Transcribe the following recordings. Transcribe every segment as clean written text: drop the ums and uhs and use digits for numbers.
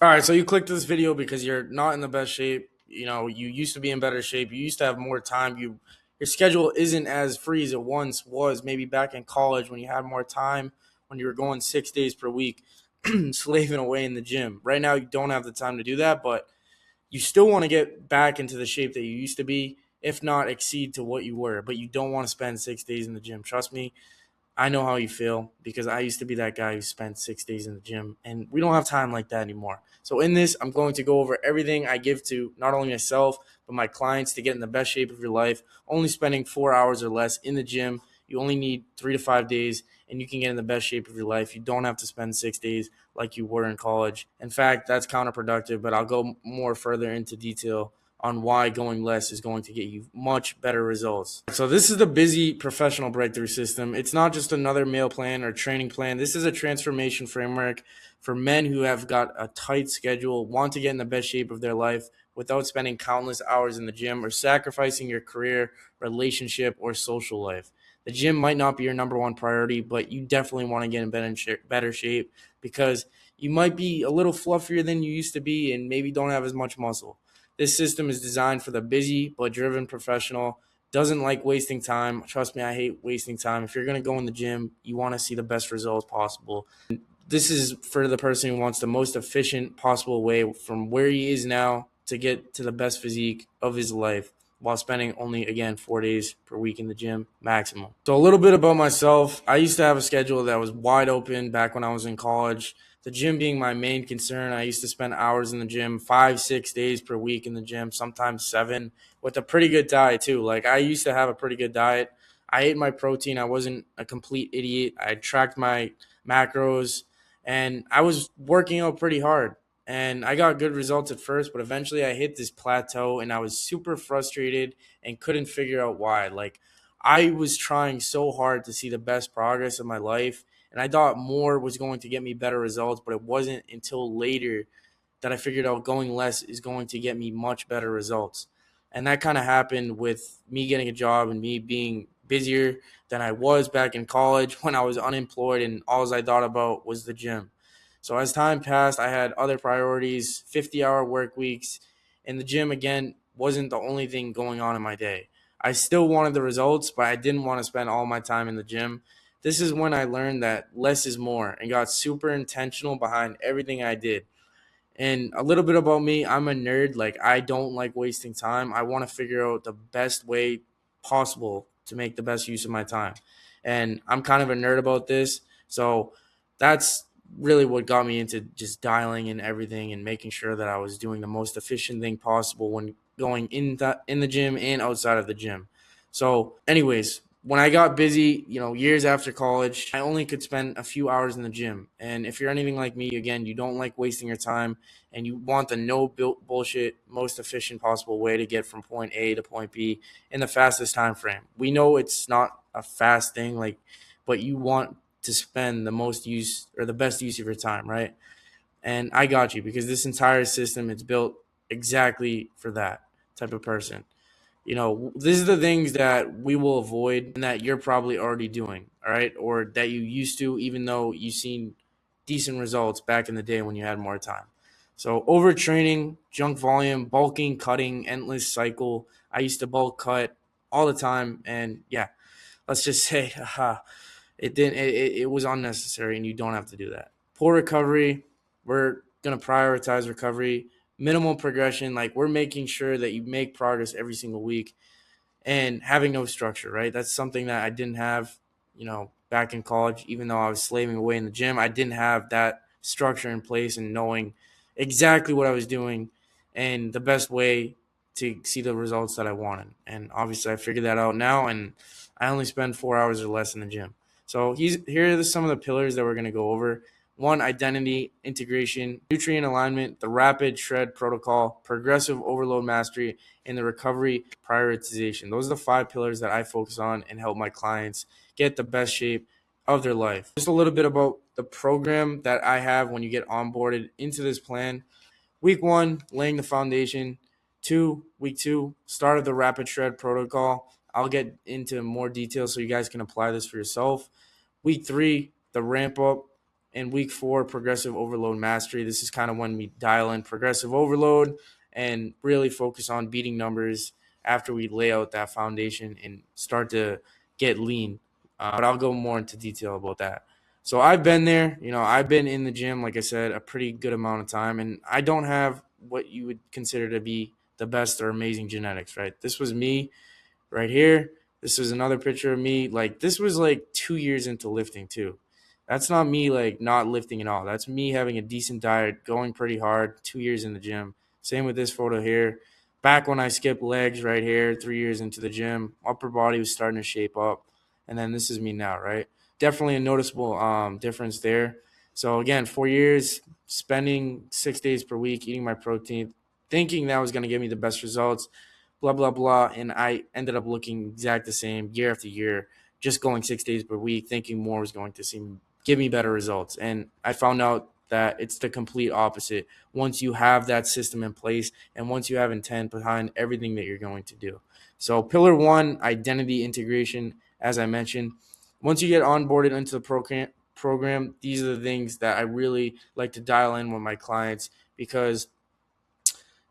All right, so you clicked this video because you're not in the best shape. You used to be in better shape. You used to have more time. Your schedule isn't as free as it once was. Maybe back in college when you had more time, when you were going 6 days per week, slaving away in the gym. Right now, you don't have the time to do that, but you still want to get back into the shape that you used to be, if not exceed to what you were. But you don't want to spend 6 days in the gym. Trust me, I know how you feel because I used to be that guy who spent 6 days in the gym, and we don't have time like that anymore. So, in this, I'm going to go over everything I give to not only myself, but my clients to get in the best shape of your life. Only spending 4 hours or less in the gym. You only need 3 to 5 days, and you can get in the best shape of your life. You don't have to spend 6 days like you were in college. In fact, that's counterproductive, but I'll go more further into detail on why going less is going to get you much better results. So this is the Busy Professional Breakthrough System. It's not just another meal plan or training plan. This is a transformation framework for men who have got a tight schedule, want to get in the best shape of their life without spending countless hours in the gym or sacrificing your career, relationship, or social life. The gym might not be your number one priority, but you definitely want to get in better shape because you might be a little fluffier than you used to be and maybe don't have as much muscle. This system is designed for the busy but driven professional. Doesn't like wasting time. Trust me, I hate wasting time. If you're going to go in the gym, you want to see the best results possible. This is for the person who wants the most efficient possible way from where he is now to get to the best physique of his life while spending only, again, 4 days per week in the gym maximum. So, a little bit about myself. I used to have a schedule that was wide open back when I was in college. The gym being my main concern, I used to spend hours in the gym, 5, 6 days per week in the gym, sometimes 7, with a pretty good diet too. Like I used to have a pretty good diet. I ate my protein. I wasn't a complete idiot. I tracked my macros, and I was working out pretty hard. And I got good results at first, but eventually I hit this plateau and I was super frustrated and couldn't figure out why. Like I was trying so hard to see the best progress of my life, and I thought more was going to get me better results, but it wasn't until later that I figured out going less is going to get me much better results. And that kind of happened with me getting a job and me being busier than I was back in college when I was unemployed and all I thought about was the gym. So as time passed, I had other priorities, 50-hour work weeks, and the gym again wasn't the only thing going on in my day. I still wanted the results, but I didn't want to spend all my time in the gym. This is when I learned that less is more and got super intentional behind everything I did. And a little bit about me, I'm a nerd. Like, I don't like wasting time. I want to figure out the best way possible to make the best use of my time. And I'm kind of a nerd about this. So that's really what got me into just dialing in everything and making sure that I was doing the most efficient thing possible when going in the gym and outside of the gym. So, anyways, when I got busy, years after college, I only could spend a few hours in the gym. And if you're anything like me, again, you don't like wasting your time and you want the no bullshit, most efficient possible way to get from point A to point B in the fastest time frame. We know it's not a fast thing, but you want to spend the most use or the best use of your time, right? And I got you because this entire system is built exactly for that type of person. These are the things that we will avoid and that you're probably already doing, all right? Or that you used to, even though you've seen decent results back in the day when you had more time. So, overtraining, junk volume, bulking, cutting, endless cycle. I used to bulk cut all the time. And yeah, let's just say it didn't, it was unnecessary and you don't have to do that. Poor recovery. We're going to prioritize recovery, minimal progression. Like we're making sure that you make progress every single week and having no structure, right? That's something that I didn't have, back in college, even though I was slaving away in the gym. I didn't have that structure in place and knowing exactly what I was doing and the best way to see the results that I wanted. And obviously, I figured that out now, and I only spend 4 hours or less in the gym. So here are some of the pillars that we're going to go over. One, identity, integration, nutrient alignment, the rapid shred protocol, progressive overload mastery, and the recovery prioritization. Those are the 5 pillars that I focus on and help my clients get the best shape of their life. Just a little bit about the program that I have when you get onboarded into this plan. Week 1, laying the foundation. Week 2, start of the rapid shred protocol. I'll get into more details so you guys can apply this for yourself. Week 3, the ramp up. in week 4, progressive overload mastery. This is kind of when we dial in progressive overload and really focus on beating numbers after we lay out that foundation and start to get lean. But I'll go more into detail about that. So I've been there, I've been in the gym, like I said, a pretty good amount of time, and I don't have what you would consider to be the best or amazing genetics, right? This was me right here. This is another picture of me. Like, this was like 2 years into lifting too. That's not me like not lifting at all. That's me having a decent diet, going pretty hard, 2 years in the gym. Same with this photo here. Back when I skipped legs right here, 3 years into the gym, upper body was starting to shape up. And then this is me now, right? Definitely a noticeable difference there. So again, 4 years, spending 6 days per week, eating my protein, thinking that was going to give me the best results, blah blah blah, and I ended up looking exact the same year after year, just going 6 days per week, thinking more was going to give me better results. And I found out that it's the complete opposite once you have that system in place and once you have intent behind everything that you're going to do. So pillar one, identity integration, as I mentioned, once you get onboarded into the program, these are the things that I really like to dial in with my clients, because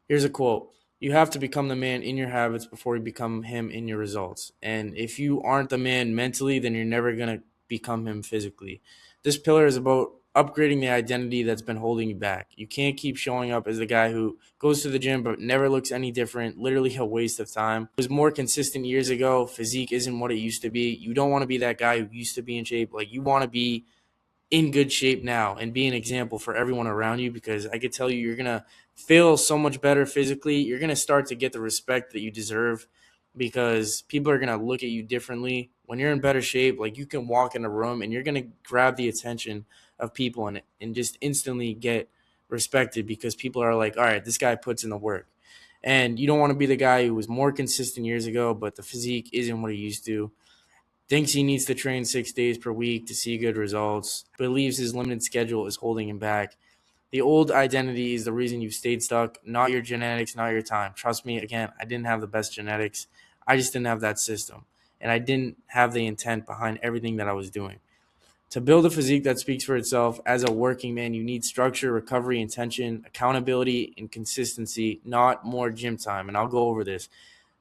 here's a quote: you have to become the man in your habits before you become him in your results. And if you aren't the man mentally, then you're never going to become him physically. This pillar is about upgrading the identity that's been holding you back. You can't keep showing up as the guy who goes to the gym but never looks any different, literally a waste of time. It was more consistent years ago. Physique isn't what it used to be. You don't want to be that guy who used to be in shape. Like, you want to be in good shape now and be an example for everyone around you, because I could tell you, you're going to feel so much better physically. You're going to start to get the respect that you deserve, because people are going to look at you differently. When you're in better shape, like, you can walk in a room and you're going to grab the attention of people and just instantly get respected, because people are like, all right, this guy puts in the work. And you don't want to be the guy who was more consistent years ago, but the physique isn't what he used to, thinks he needs to train 6 days per week to see good results, believes his limited schedule is holding him back. The old identity is the reason you've stayed stuck, not your genetics, not your time. Trust me, again, I didn't have the best genetics. I just didn't have that system. And I didn't have the intent behind everything that I was doing. To build a physique that speaks for itself, as a working man, you need structure, recovery, intention, accountability, and consistency, not more gym time. And I'll go over this.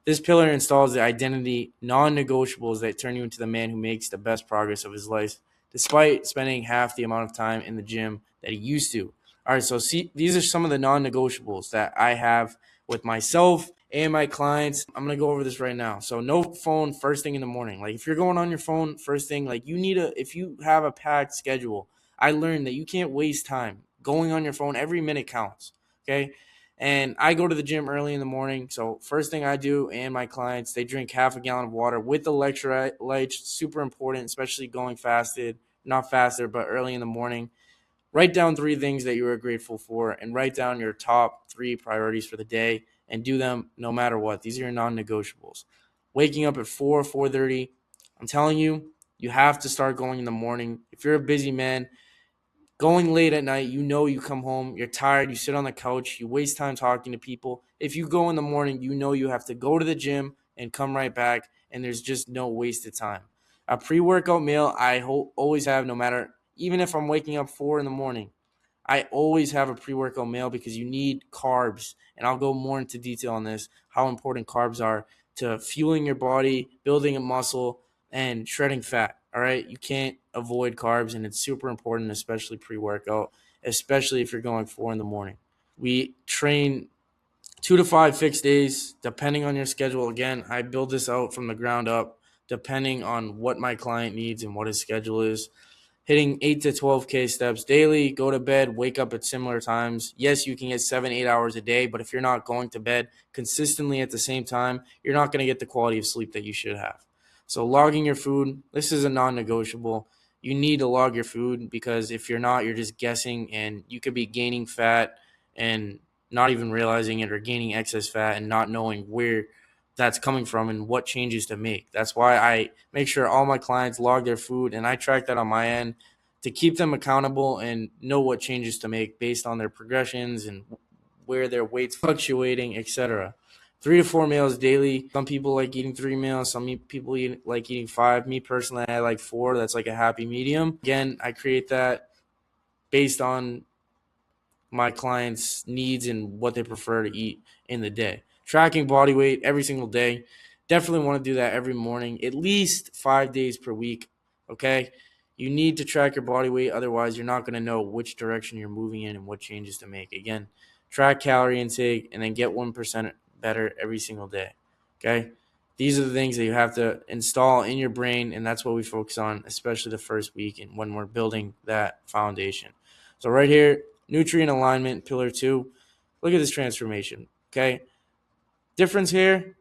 This pillar installs the identity non-negotiables that turn you into the man who makes the best progress of his life, despite spending half the amount of time in the gym that he used to. All right, so see, these are some of the non-negotiables that I have with myself and my clients. I'm going to go over this right now. So no phone first thing in the morning. Like, if you're going on your phone first thing, like, if you have a packed schedule, I learned that you can't waste time going on your phone. Every minute counts, okay? And I go to the gym early in the morning. So first thing I do, and my clients, they drink half a gallon of water with electrolytes. Super important, especially going fasted, not faster, but early in the morning. Write down 3 things that you are grateful for, and write down your top 3 priorities for the day, and do them no matter what. These are your non-negotiables. Waking up at 4:30. I'm telling you, you have to start going in the morning. If you're a busy man, going late at night, you come home, you're tired, you sit on the couch, you waste time talking to people. If you go in the morning, you have to go to the gym and come right back, and there's just no wasted time. A pre-workout meal I always have, no matter, even if I'm waking up 4 in the morning. I always have a pre-workout meal, because you need carbs, and I'll go more into detail on this, how important carbs are to fueling your body, building a muscle, and shredding fat. All right, you can't avoid carbs, and it's super important, especially pre-workout, especially if you're going 4 in the morning. We train 2 to 5 fixed days, depending on your schedule. Again, I build this out from the ground up, depending on what my client needs and what his schedule is. Hitting 8 to 12K steps daily, go to bed, wake up at similar times. Yes, you can get 7, 8 hours a day, but if you're not going to bed consistently at the same time, you're not going to get the quality of sleep that you should have. So logging your food, this is a non-negotiable. You need to log your food, because if you're not, you're just guessing, and you could be gaining fat and not even realizing it, or gaining excess fat and not knowing where that's coming from and what changes to make. That's why I make sure all my clients log their food, and I track that on my end to keep them accountable and know what changes to make based on their progressions and where their weight's fluctuating, etc. 3 to 4 meals daily. Some people like eating 3 meals. Some people like eating 5. Me personally, I like 4. That's like a happy medium. Again, I create that based on my clients' needs and what they prefer to eat in the day. Tracking body weight every single day. Definitely want to do that every morning, at least 5 days per week. Okay. You need to track your body weight. Otherwise, you're not going to know which direction you're moving in and what changes to make. Again, track calorie intake and then get 1% better every single day. Okay. These are the things that you have to install in your brain, and that's what we focus on, especially the first week and when we're building that foundation. So, right here, nutrient alignment, pillar 2. Look at this transformation. Okay. Difference here.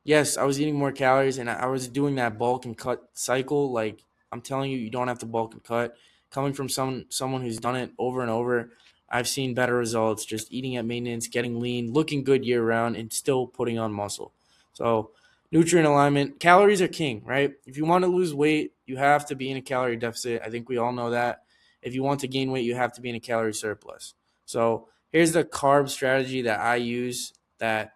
Yes, I was eating more calories and I was doing that bulk and cut cycle. Like, I'm telling you, you don't have to bulk and cut. Coming from someone who's done it over and over, I've seen better results just eating at maintenance, getting lean, looking good year round, and still putting on muscle. So, nutrient alignment, calories are king, right? If you want to lose weight, you have to be in a calorie deficit. I think we all know that. If you want to gain weight, you have to be in a calorie surplus. So, here's the carb strategy that I use that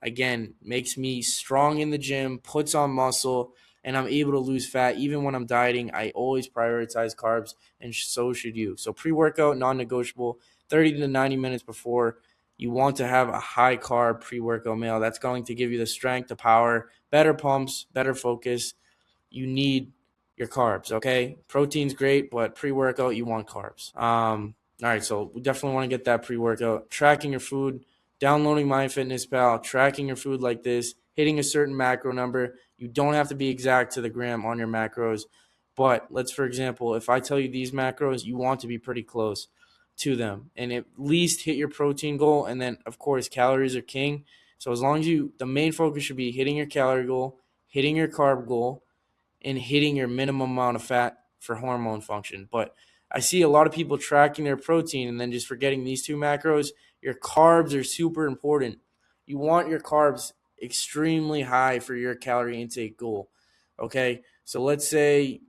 again makes me strong in the gym, puts on muscle, and I'm able to lose fat even when I'm dieting. I always prioritize carbs, and so should you. So pre-workout, non-negotiable. 30 to 90 minutes before, you want to have a high carb pre-workout meal. That's going to give you the strength, the power, better pumps, better focus. You need your carbs, okay? Protein's great, but pre-workout, you want carbs. All right, so we definitely want to get that pre-workout. Tracking your food, downloading MyFitnessPal, tracking your food like this, hitting a certain macro number. You don't have to be exact to the gram on your macros, but let's, for example, if I tell you these macros, you want to be pretty close to them and at least hit your protein goal. And then, of course, calories are king. So as long as the main focus should be hitting your calorie goal, hitting your carb goal, and hitting your minimum amount of fat for hormone function. But I see a lot of people tracking their protein and then just forgetting these two macros. Your carbs are super important. You want your carbs extremely high for your calorie intake goal. Okay? So let's say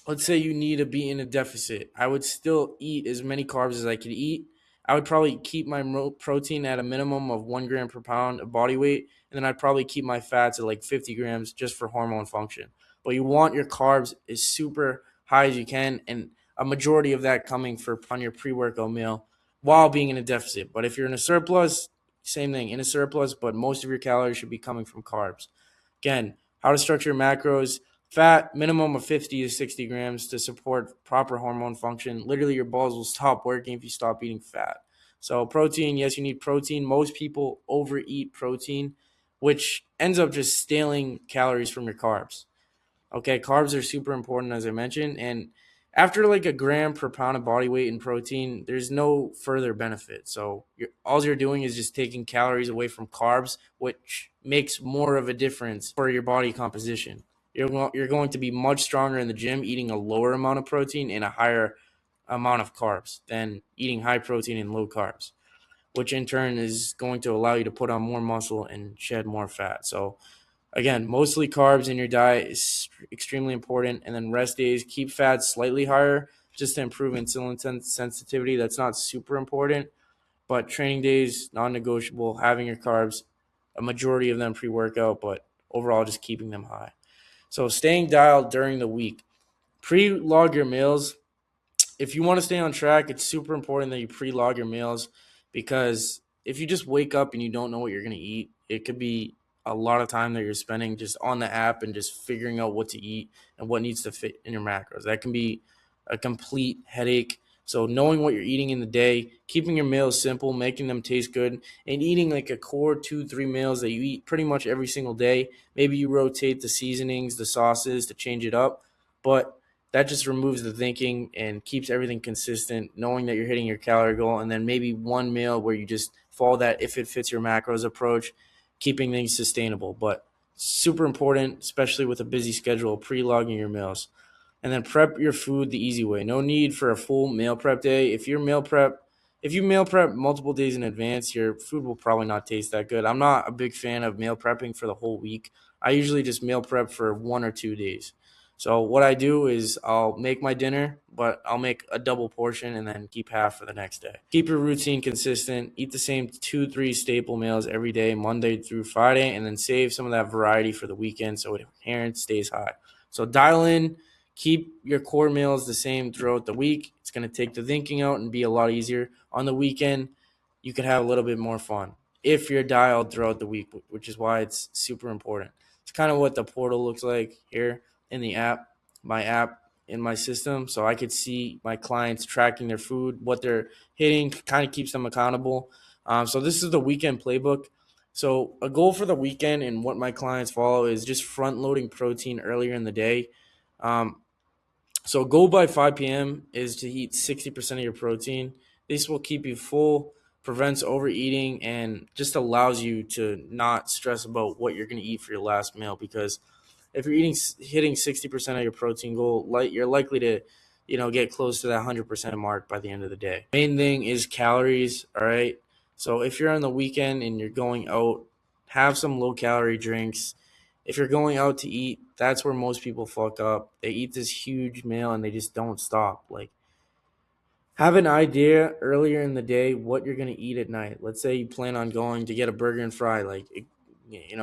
you need to be in a deficit. I would still eat as many carbs as I could eat. I would probably keep my protein at a minimum of 1 gram per pound of body weight, and then I'd probably keep my fats at like 50 grams just for hormone function. But you want your carbs as super high as you can, and a majority of that coming on your pre-workout meal while being in a deficit. But if you're in a surplus, same thing, in a surplus, but most of your calories should be coming from carbs. Again, how to structure macros. Fat, minimum of 50 to 60 grams to support proper hormone function. Literally, your balls will stop working if you stop eating fat. So protein, yes, you need protein. Most people overeat protein, which ends up just stealing calories from your carbs. Okay, carbs are super important, as I mentioned. And after like a gram per pound of body weight in protein, there's no further benefit. So all you're doing is just taking calories away from carbs, which makes more of a difference for your body composition. You're going to be much stronger in the gym eating a lower amount of protein and a higher amount of carbs than eating high protein and low carbs, which in turn is going to allow you to put on more muscle and shed more fat. So again, mostly carbs in your diet is extremely important. And then rest days, keep fats slightly higher just to improve insulin sensitivity. That's not super important. But training days, non negotiable, having your carbs, a majority of them pre workout, but overall just keeping them high. So staying dialed during the week. Pre log your meals. If you want to stay on track, it's super important that you pre-log your meals, because if you just wake up and you don't know what you're going to eat, it could be a lot of time that you're spending just on the app and just figuring out what to eat and what needs to fit in your macros. That can be a complete headache. So knowing what you're eating in the day, keeping your meals simple, making them taste good, and eating like a core 2-3 meals that you eat pretty much every single day. Maybe you rotate the seasonings, the sauces to change it up, but that just removes the thinking and keeps everything consistent, knowing that you're hitting your calorie goal, and then maybe one meal where you just follow that if it fits your macros approach, keeping things sustainable. But super important, especially with a busy schedule, pre-logging your meals. And then prep your food the easy way. No need for a full meal prep day. If you meal prep multiple days in advance, your food will probably not taste that good. I'm not a big fan of meal prepping for the whole week. I usually just meal prep for 1 or 2 days. So what I do is I'll make my dinner, but I'll make a double portion and then keep half for the next day. Keep your routine consistent. Eat the same 2-3 staple meals every day, Monday through Friday, and then save some of that variety for the weekend so adherence stays high. So dial in, Keep your core meals the same throughout the week. It's going to take the thinking out and be a lot easier. On the weekend, you can have a little bit more fun if you're dialed throughout the week, which is why it's super important. It's kind of what the portal looks like here in the app, my app in my system. So I could see my clients tracking their food, what they're hitting, kind of keeps them accountable. So this is the weekend playbook. So a goal for the weekend and what my clients follow is just front loading protein earlier in the day. Um, so goal by 5 p.m. is to eat 60% of your protein. This will keep you full, prevents overeating, and just allows you to not stress about what you're going to eat for your last meal. Because if you're hitting 60% of your protein goal, you're likely to, get close to that 100% mark by the end of the day. Main thing is calories. All right. So if you're on the weekend and you're going out, have some low calorie drinks. If you're going out to eat, that's where most people fuck up. They eat this huge meal and they just don't stop. Like, have an idea earlier in the day what you're going to eat at night. Let's say you plan on going to get a burger and fry.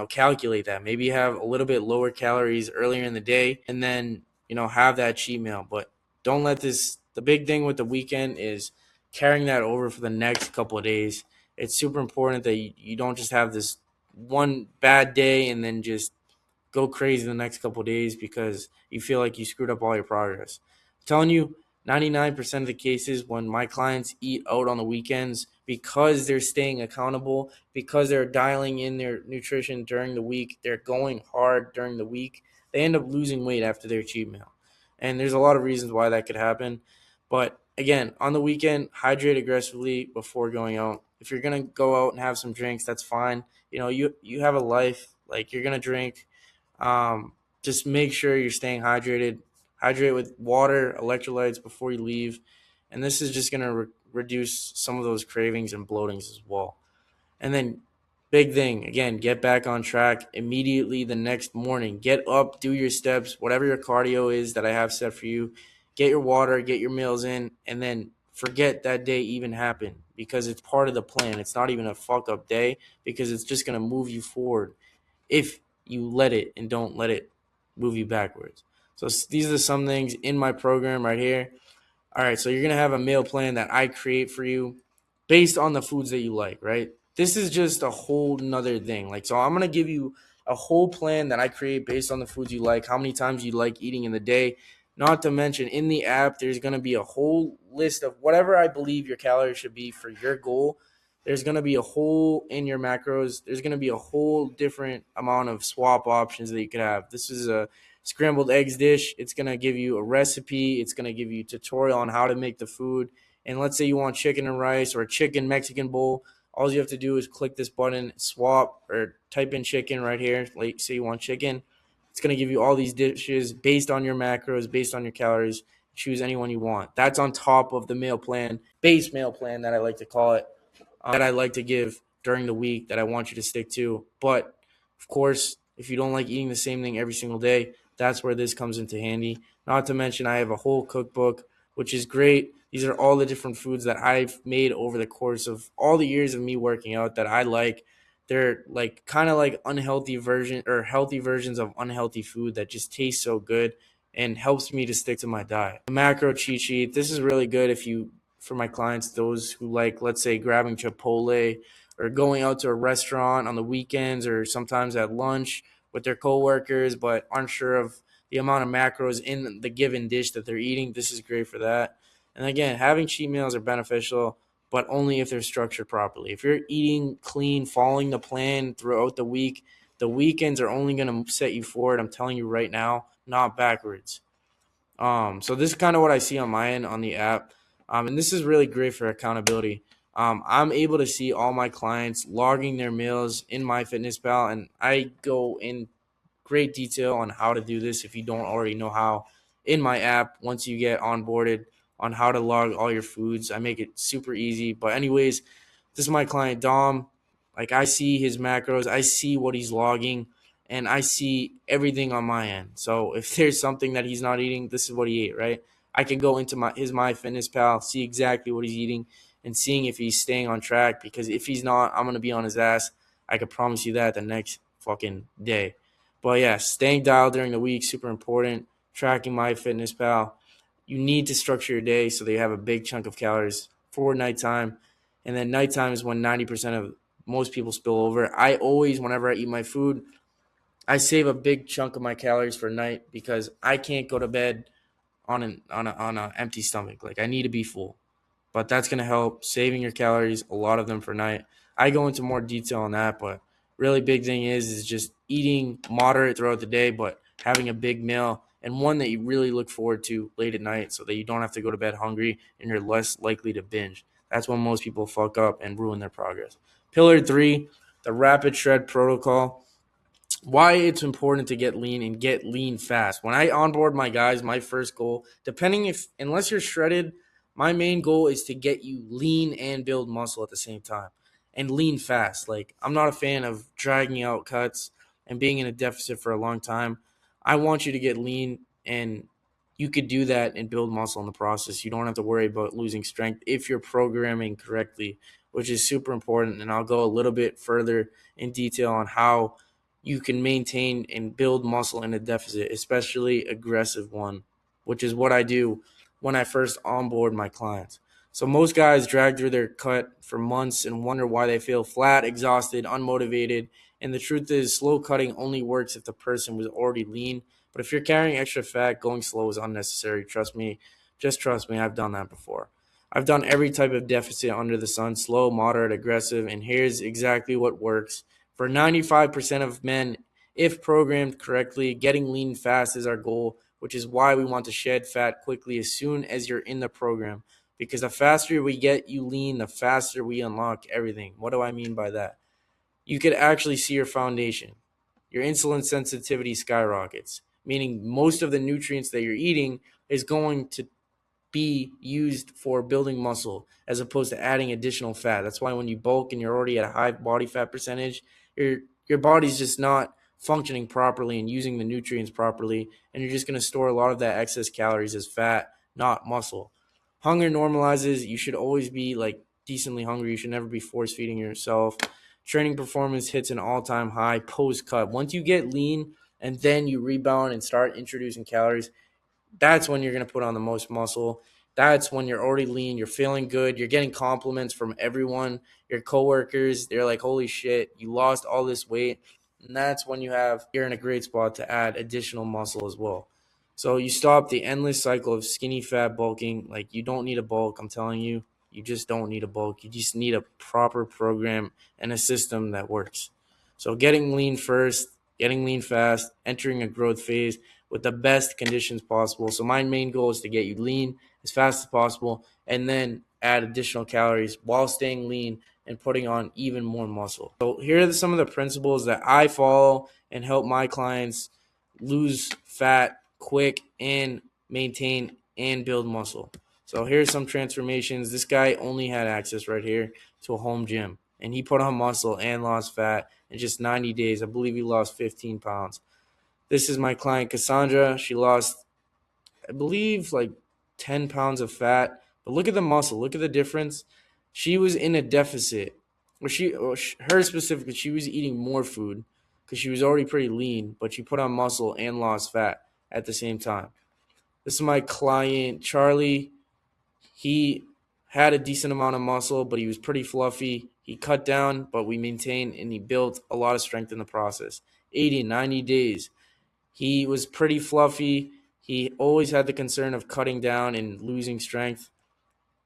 Calculate that. Maybe have a little bit lower calories earlier in the day and then, have that cheat meal. But don't let this, the big thing with the weekend is carrying that over for the next couple of days. It's super important that you don't just have this one bad day and then just go crazy the next couple of days because you feel like you screwed up all your progress. I'm telling you, 99% of the cases when my clients eat out on the weekends, because they're staying accountable, because they're dialing in their nutrition during the week, they're going hard during the week, they end up losing weight after their cheat meal. And there's a lot of reasons why that could happen. But again, on the weekend, hydrate aggressively before going out. If you're going to go out and have some drinks, that's fine. You have a life, like you're going to drink. Just make sure you're staying hydrated. Hydrate with water, electrolytes before you leave. And this is just going to reduce some of those cravings and bloatings as well. And then, big thing, again, get back on track immediately the next morning. Get up, do your steps, whatever your cardio is that I have set for you. Get your water, get your meals in, and then forget that day even happened because it's part of the plan. It's not even a fuck up day because it's just going to move you forward if you let it and don't let it move you backwards. So these are some things in my program right here. All right, so you're going to have a meal plan that I create for you based on the foods that you like, right? This is just a whole nother thing. So I'm going to give you a whole plan that I create based on the foods you like, how many times you like eating in the day. Not to mention in the app, there's going to be a whole list of whatever I believe your calories should be for your goal. There's going to be a whole in your macros. There's going to be a whole different amount of swap options that you could have. This is a scrambled eggs dish. It's going to give you a recipe. It's going to give you a tutorial on how to make the food. And let's say you want chicken and rice or a chicken Mexican bowl. All you have to do is click this button, swap, or type in chicken right here. Like, say you want chicken. It's going to give you all these dishes based on your macros, based on your calories. Choose any one you want. That's on top of the meal plan, base meal plan that I like to call it, that I like to give during the week that I want you to stick to. But, of course, if you don't like eating the same thing every single day, that's where this comes into handy. Not to mention I have a whole cookbook, which is great. These are all the different foods that I've made over the course of all the years of me working out that I like. They're kind of like unhealthy version or healthy versions of unhealthy food that just taste so good and helps me to stick to my diet. The macro cheat sheet. This is really good for my clients, those who like, let's say, grabbing Chipotle or going out to a restaurant on the weekends or sometimes at lunch with their coworkers, but aren't sure of the amount of macros in the given dish that they're eating. This is great for that. And again, having cheat meals are beneficial, but only if they're structured properly. If you're eating clean, following the plan throughout the week, the weekends are only going to set you forward. I'm telling you right now, not backwards. So this is kind of what I see on my end on the app. And this is really great for accountability. I'm able to see all my clients logging their meals in MyFitnessPal, and I go in great detail on how to do this if you don't already know how in my app once you get onboarded on how to log all your foods. I make it super easy. But anyways, this is my client Dom. I see his macros, I see what he's logging, and I see everything on my end. So if there's something that he's not eating, this is what he ate, right? I can go into his MyFitnessPal, see exactly what he's eating, and seeing if he's staying on track. Because if he's not, I'm gonna be on his ass. I can promise you that the next fucking day. But yeah, staying dialed during the week super important. tracking MyFitnessPal, you need to structure your day so that you have a big chunk of calories for nighttime. And then nighttime is when 90% of most people spill over. I always, whenever I eat my food, I save a big chunk of my calories for night because I can't go to bed on an empty stomach. Like I need to be full, but that's going to help saving your calories, a lot of them for night. I go into more detail on that, but really big thing is just eating moderate throughout the day, but having a big meal and one that you really look forward to late at night so that you don't have to go to bed hungry and you're less likely to binge. That's when most people fuck up and ruin their progress. Pillar 3, the rapid shred protocol. Why it's important to get lean and get lean fast. When I onboard my guys, my first goal, depending if unless you're shredded, my main goal is to get you lean and build muscle at the same time and lean fast. Like I'm not a fan of dragging out cuts and being in a deficit for a long time. I want you to get lean and you could do that and build muscle in the process. You don't have to worry about losing strength if you're programming correctly, which is super important. And I'll go a little bit further in detail on how you can maintain and build muscle in a deficit, especially aggressive one, which is what I do when I first onboard my clients. So most guys drag through their cut for months and wonder why they feel flat, exhausted, unmotivated. And the truth is slow cutting only works if the person was already lean. But if you're carrying extra fat, going slow is unnecessary. Trust me. Just trust me. I've done that before. I've done every type of deficit under the sun, slow, moderate, aggressive, and here's exactly what works. For 95% of men, if programmed correctly, getting lean fast is our goal, which is why we want to shed fat quickly as soon as you're in the program. Because the faster we get you lean, the faster we unlock everything. What do I mean by that? You could actually see your foundation. Your insulin sensitivity skyrockets, meaning most of the nutrients that you're eating is going to be used for building muscle as opposed to adding additional fat. That's why when you bulk and you're already at a high body fat percentage, your body's just not functioning properly and using the nutrients properly, and you're just going to store a lot of that excess calories as fat, not muscle. Hunger normalizes. You should always be like decently hungry. You should never be force feeding yourself. Training performance hits an all-time high post cut. Once you get lean and then you rebound and start introducing calories, that's when you're going to put on the most muscle. That's when you're already lean, you're feeling good, you're getting compliments from everyone, your coworkers, they're like, holy shit, you lost all this weight. And that's when you're in a great spot to add additional muscle as well. So you stop the endless cycle of skinny fat bulking. Like you don't need a bulk, I'm telling you. You just don't need a bulk. You just need a proper program and a system that works. So getting lean first, getting lean fast, entering a growth phase with the best conditions possible. So my main goal is to get you lean as fast as possible and then add additional calories while staying lean and putting on even more muscle. So here are some of the principles that I follow and help my clients lose fat quick and maintain and build muscle. So here's some transformations. This guy only had access right here to a home gym, and he put on muscle and lost fat in just 90 days. I believe he lost 15 pounds. This is my client, Cassandra. She lost, I believe, like 10 pounds of fat. But look at the muscle. Look at the difference. She was in a deficit. Her specifically, she was eating more food because she was already pretty lean, but she put on muscle and lost fat at the same time. This is my client, Charlie. He had a decent amount of muscle, but he was pretty fluffy. He cut down, but we maintained, and he built a lot of strength in the process. 80, 90 days. He was pretty fluffy. He always had the concern of cutting down and losing strength.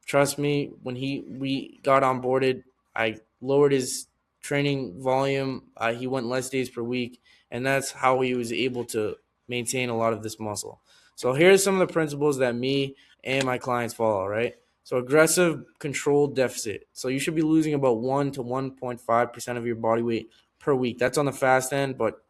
Trust me, when we got onboarded, I lowered his training volume. He went less days per week, and that's how he was able to maintain a lot of this muscle. So here's some of the principles that me and my clients follow, right? So aggressive controlled deficit. So you should be losing about 1 to 1.5% of your body weight per week. That's on the fast end, but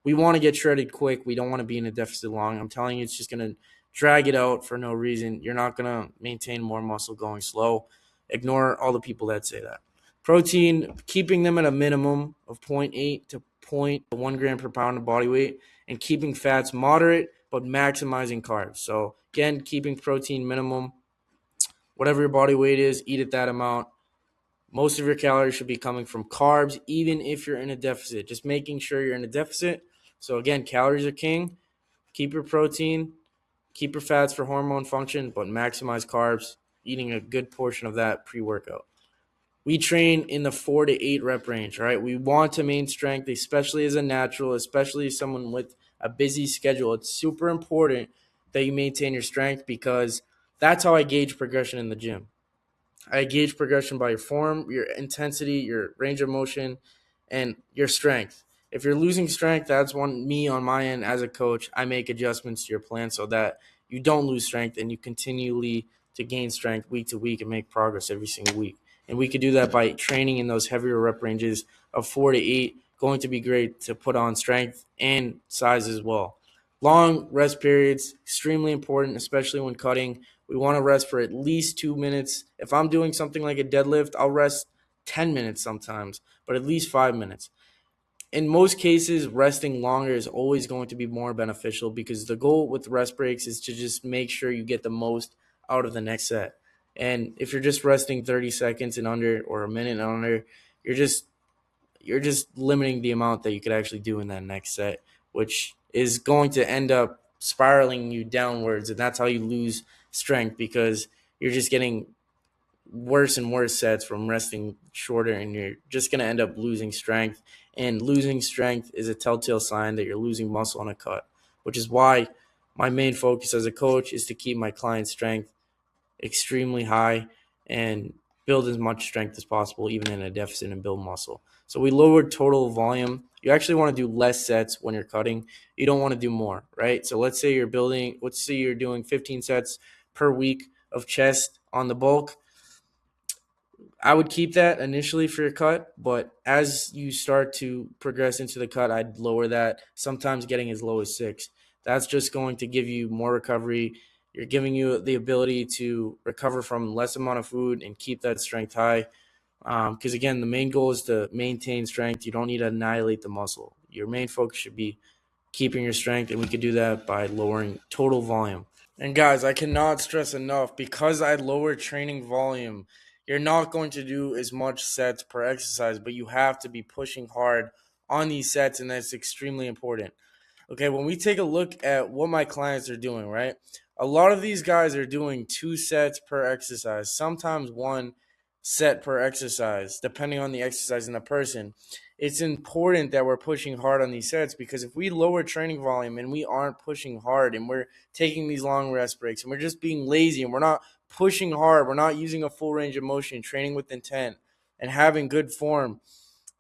we want to get shredded quick. We don't want to be in a deficit long. I'm telling you, it's just going to drag it out for no reason. You're not going to maintain more muscle going slow. Ignore all the people that say that. Protein, keeping them at a minimum of 0.8 to 0.1 gram per pound of body weight, and keeping fats moderate but maximizing carbs. So again, keeping protein minimum. Whatever your body weight is, eat at that amount. Most of your calories should be coming from carbs, even if you're in a deficit. Just making sure you're in a deficit. So again, calories are king. Keep your protein, keep your fats for hormone function, but maximize carbs, eating a good portion of that pre-workout. We train in the 4 to 8 rep range, right? We want to maintain strength, especially as a natural, especially someone with a busy schedule. It's super important that you maintain your strength because that's how I gauge progression in the gym. I gauge progression by your form, your intensity, your range of motion, and your strength. If you're losing strength, that's one me on my end as a coach. I make adjustments to your plan so that you don't lose strength and you continually to gain strength week to week and make progress every single week. And we could do that by training in those heavier rep ranges of 4 to 8. Going to be great to put on strength and size as well. Long rest periods, extremely important, especially when cutting. We want to rest for at least 2 minutes. If I'm doing something like a deadlift, I'll rest 10 minutes sometimes, but at least 5 minutes. In most cases, resting longer is always going to be more beneficial because the goal with rest breaks is to just make sure you get the most out of the next set. And if you're just resting 30 seconds and under or a minute and under, you're just limiting the amount that you could actually do in that next set, which is going to end up spiraling you downwards, and that's how you lose strength because you're just getting worse and worse sets from resting shorter, and you're just going to end up losing strength. And losing strength is a telltale sign that you're losing muscle on a cut, which is why my main focus as a coach is to keep my client's strength extremely high and build as much strength as possible, even in a deficit, and build muscle. So we lowered total volume. You actually want to do less sets when you're cutting. You don't want to do more, right? So let's say you're doing 15 sets per week of chest on the bulk. I would keep that initially for your cut, but as you start to progress into the cut, I'd lower that, sometimes getting as low as 6. That's just going to give you more recovery. You're giving you the ability to recover from less amount of food and keep that strength high. Because again, the main goal is to maintain strength. You don't need to annihilate the muscle. Your main focus should be keeping your strength, and we could do that by lowering total volume. And guys, I cannot stress enough, because I lower training volume, you're not going to do as much sets per exercise, but you have to be pushing hard on these sets, and that's extremely important. Okay, when we take a look at what my clients are doing, right? A lot of these guys are doing 2 sets per exercise, sometimes 1 set per exercise, depending on the exercise and the person. It's important that we're pushing hard on these sets, because if we lower training volume and we aren't pushing hard and we're taking these long rest breaks and we're just being lazy and we're not pushing hard, we're not using a full range of motion, training with intent, and having good form,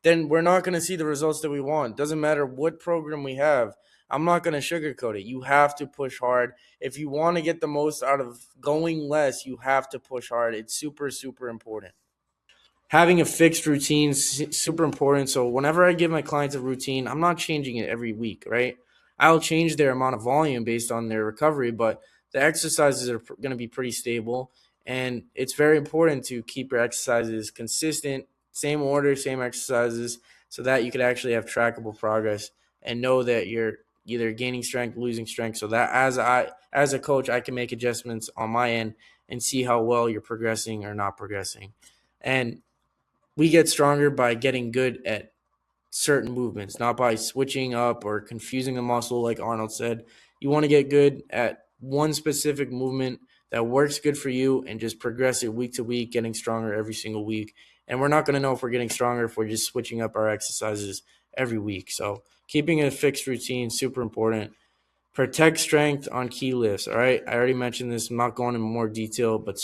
then we're not going to see the results that we want. Doesn't matter what program we have. I'm not going to sugarcoat it. You have to push hard. If you want to get the most out of going less, you have to push hard. It's super, super important. Having a fixed routine is super important. So whenever I give my clients a routine, I'm not changing it every week, right? I'll change their amount of volume based on their recovery, but the exercises are going to be pretty stable. And it's very important to keep your exercises consistent, same order, same exercises, so that you could actually have trackable progress and know that you're either gaining strength, losing strength, so that as a coach, I can make adjustments on my end and see how well you're progressing or not progressing. And we get stronger by getting good at certain movements, not by switching up or confusing the muscle, like Arnold said. You want to get good at one specific movement that works good for you and just progress it week to week, getting stronger every single week. And we're not going to know if we're getting stronger if we're just switching up our exercises every week. So keeping a fixed routine is super important. Protect strength on key lifts. All right. I already mentioned this. I'm not going into more detail, but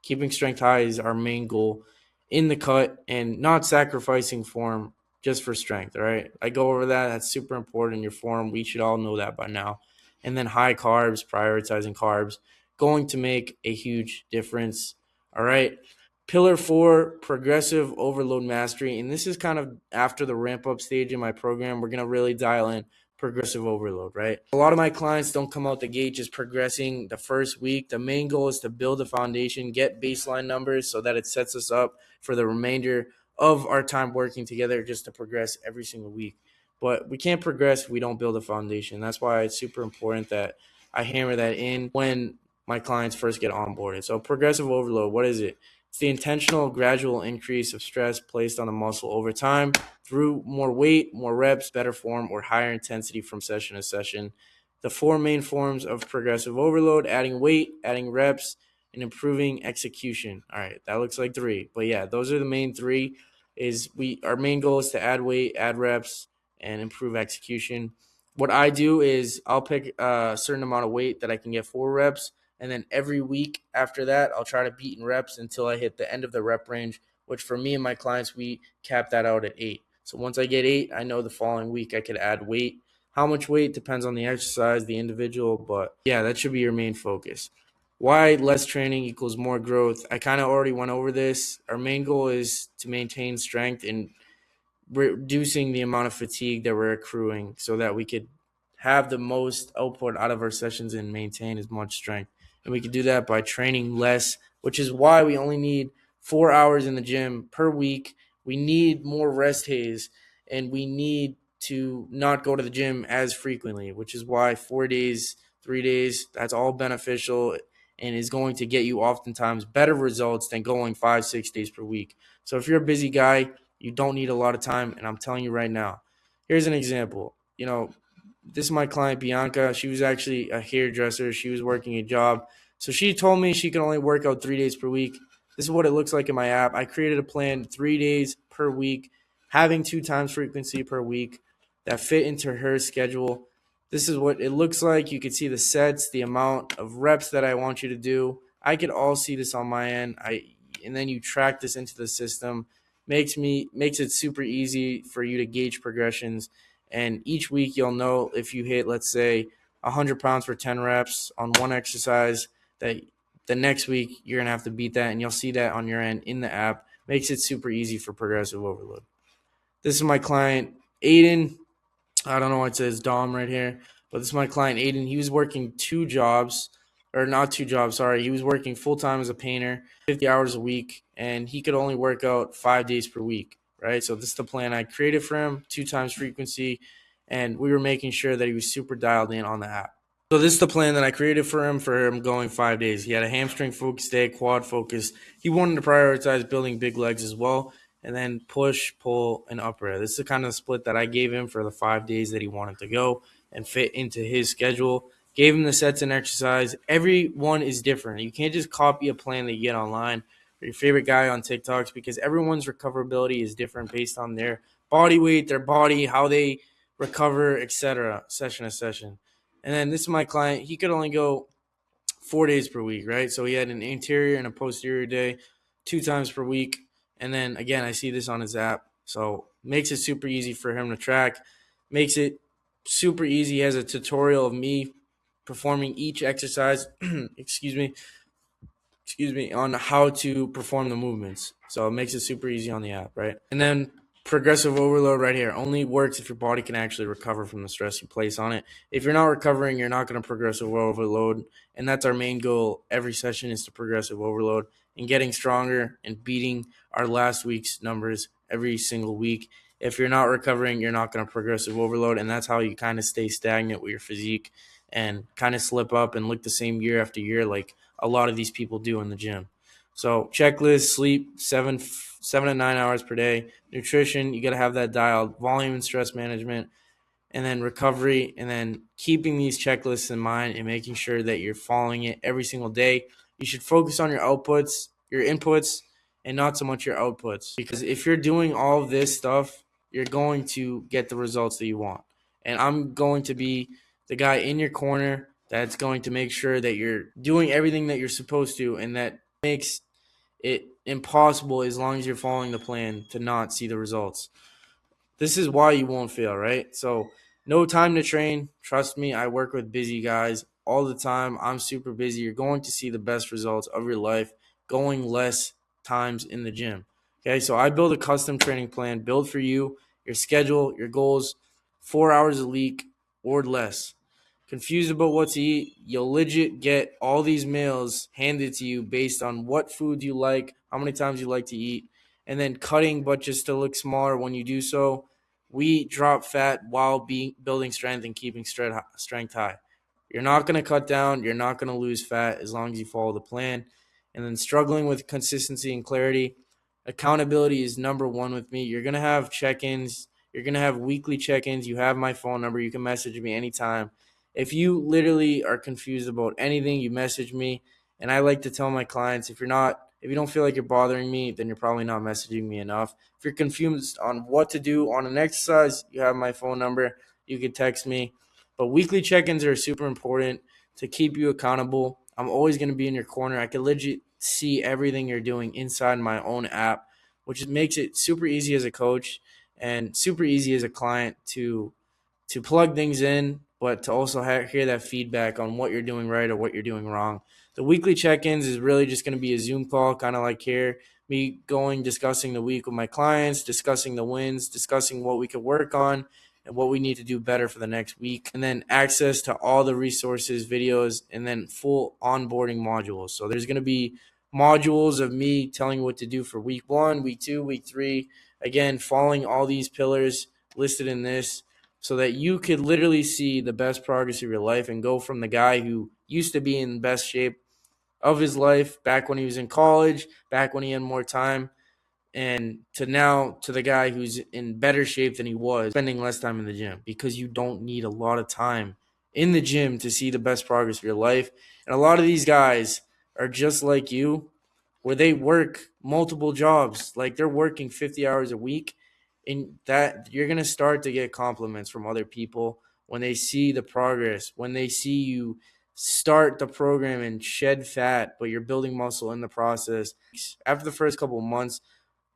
keeping strength high is our main goal in the cut, and not sacrificing form just for strength. All right. I go over that. That's super important in your form. We should all know that by now. And then high carbs, prioritizing carbs, going to make a huge difference. All right. Pillar 4, progressive overload mastery. And this is kind of after the ramp up stage in my program. We're going to really dial in progressive overload, right? A lot of my clients don't come out the gate just progressing the first week. The main goal is to build a foundation, get baseline numbers so that it sets us up for the remainder of our time working together, just to progress every single week. But we can't progress if we don't build a foundation. That's why it's super important that I hammer that in when my clients first get onboarded. So progressive overload, what is it? It's the intentional gradual increase of stress placed on the muscle over time through more weight, more reps, better form, or higher intensity from session to session. the four main forms of progressive overload: adding weight, adding reps, and improving execution. All right, that looks like three. But yeah, those are the main three. Our main goal is to add weight, add reps, and improve execution. What I do is I'll pick a certain amount of weight that I can get 4 reps, and then every week after that, I'll try to beat in reps until I hit the end of the rep range, which for me and my clients, we cap that out at 8. So once I get 8, I know the following week I could add weight. How much weight depends on the exercise, the individual, but yeah, that should be your main focus. Why less training equals more growth? I kind of already went over this. Our main goal is to maintain strength and reducing the amount of fatigue that we're accruing so that we could have the most output out of our sessions and maintain as much strength. And we can do that by training less, which is why we only need 4 hours in the gym per week. We need more rest days, and we need to not go to the gym as frequently, which is why 4 days, 3 days, that's all beneficial and is going to get you oftentimes better results than going 5, 6 days per week. So if you're a busy guy, you don't need a lot of time, and I'm telling you right now. Here's an example. This is my client, Bianca. She was actually a hairdresser. She was working a job. So she told me she could only work out 3 days per week. This is what it looks like in my app. I created a plan 3 days per week, having 2 times frequency per week that fit into her schedule. This is what it looks like. You can see the sets, the amount of reps that I want you to do. I could all see this on my end. And then you track this into the system. Makes it super easy for you to gauge progressions. And each week you'll know if you hit, let's say, 100 pounds for 10 reps on one exercise, that the next week you're going to have to beat that, and you'll see that on your end in the app. Makes it super easy for progressive overload. This is my client, Aiden. I don't know why it says Dom right here, but this is my client, Aiden. He was working 2 jobs, or not 2 jobs, sorry. He was working full-time as a painter, 50 hours a week, and he could only work out 5 days per week, right? So this is the plan I created for him, 2 times frequency, and we were making sure that he was super dialed in on the app. So this is the plan that I created for him going 5 days. He had a hamstring focus day, quad focus. He wanted to prioritize building big legs as well, and then push, pull, and upper. This is the kind of split that I gave him for the 5 days that he wanted to go and fit into his schedule. Gave him the sets and exercise. Every one is different. You can't just copy a plan that you get online or your favorite guy on TikToks, because everyone's recoverability is different based on their body weight, their body, how they recover, etc., session to session. And then this is my client. He could only go 4 days per week, right? So he had an anterior and a posterior day, 2 times per week. And then again, I see this on his app. So makes it super easy for him to track. Makes it super easy. He has a tutorial of me performing each exercise, excuse me, on how to perform the movements. So it makes it super easy on the app, right? And then progressive overload right here only works if your body can actually recover from the stress you place on it. If you're not recovering, you're not going to progressive overload. And that's our main goal. Every session is to progressive overload and getting stronger and beating our last week's numbers every single week. If you're not recovering, you're not going to progressive overload. And that's how you kind of stay stagnant with your physique and kind of slip up and look the same year after year like a lot of these people do in the gym. So checklist: sleep 7 to 9 hours per day. Nutrition, you got to have that dialed. Volume and stress management, and then recovery, and then keeping these checklists in mind and making sure that you're following it every single day. You should focus on your outputs, your inputs, and not so much your outputs. Because if you're doing all of this stuff, you're going to get the results that you want. And I'm going to be the guy in your corner that's going to make sure that you're doing everything that you're supposed to, and that makes it impossible, as long as you're following the plan, to not see the results. This is why you won't fail, right? So no time to train. Trust me, I work with busy guys all the time. I'm super busy. You're going to see the best results of your life going less times in the gym. Okay, so I build a custom training plan built for you, your schedule, your goals, 4 hours a week or less. Confused about what to eat? You'll legit get all these meals handed to you based on what food you like, how many times you like to eat, and then cutting but just to look smaller when you do so. We drop fat while building strength and keeping strength high. You're not going to cut down. You're not going to lose fat as long as you follow the plan. And then struggling with consistency and clarity. Accountability is number one with me. You're going to have check-ins. You're going to have weekly check-ins. You have my phone number. You can message me anytime. If you literally are confused about anything, you message me. And I like to tell my clients, if you don't feel like you're bothering me, then you're probably not messaging me enough. If you're confused on what to do on an exercise, you have my phone number. You can text me. But weekly check-ins are super important to keep you accountable. I'm always going to be in your corner. I can legit see everything you're doing inside my own app, which makes it super easy as a coach and super easy as a client to plug things in, but to also hear that feedback on what you're doing right or what you're doing wrong. The weekly check-ins is really just going to be a Zoom call, kind of like here, me going, discussing the week with my clients, discussing the wins, discussing what we could work on and what we need to do better for the next week, and then access to all the resources, videos, and then full onboarding modules. So there's going to be modules of me telling you what to do for week 1, week 2, week 3, again, following all these pillars listed in this, so that you could literally see the best progress of your life and go from the guy who used to be in the best shape of his life back when he was in college, back when he had more time, and to now to the guy who's in better shape than he was, spending less time in the gym, because you don't need a lot of time in the gym to see the best progress of your life. And a lot of these guys are just like you, where they work multiple jobs, like they're working 50 hours a week, and that you're going to start to get compliments from other people when they see the progress, when they see you start the program and shed fat, but you're building muscle in the process. After the first couple of months,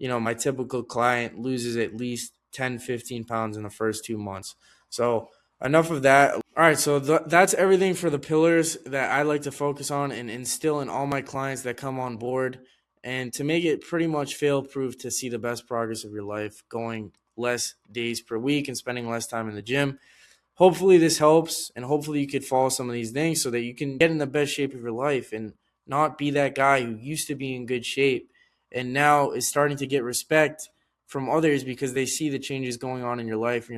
my typical client loses at least 10, 15 pounds in the first 2 months. So enough of that. All right, so that's everything for the pillars that I like to focus on and instill in all my clients that come on board, and to make it pretty much fail-proof to see the best progress of your life, going less days per week and spending less time in the gym. Hopefully this helps, and hopefully you could follow some of these things so that you can get in the best shape of your life and not be that guy who used to be in good shape and now is starting to get respect from others because they see the changes going on in your life, and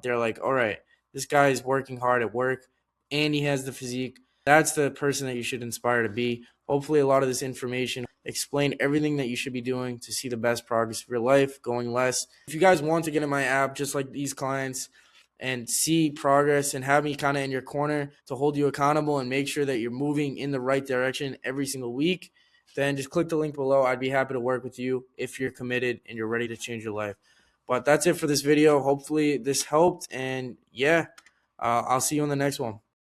they're like, all right, this guy is working hard at work and he has the physique. That's the person that you should inspire to be. Hopefully a lot of this information explain everything that you should be doing to see the best progress of your life, going less. If you guys want to get in my app just like these clients and see progress and have me kind of in your corner to hold you accountable and make sure that you're moving in the right direction every single week, then just click the link below. I'd be happy to work with you if you're committed and you're ready to change your life. But that's it for this video. Hopefully this helped. And yeah, I'll see you in the next one.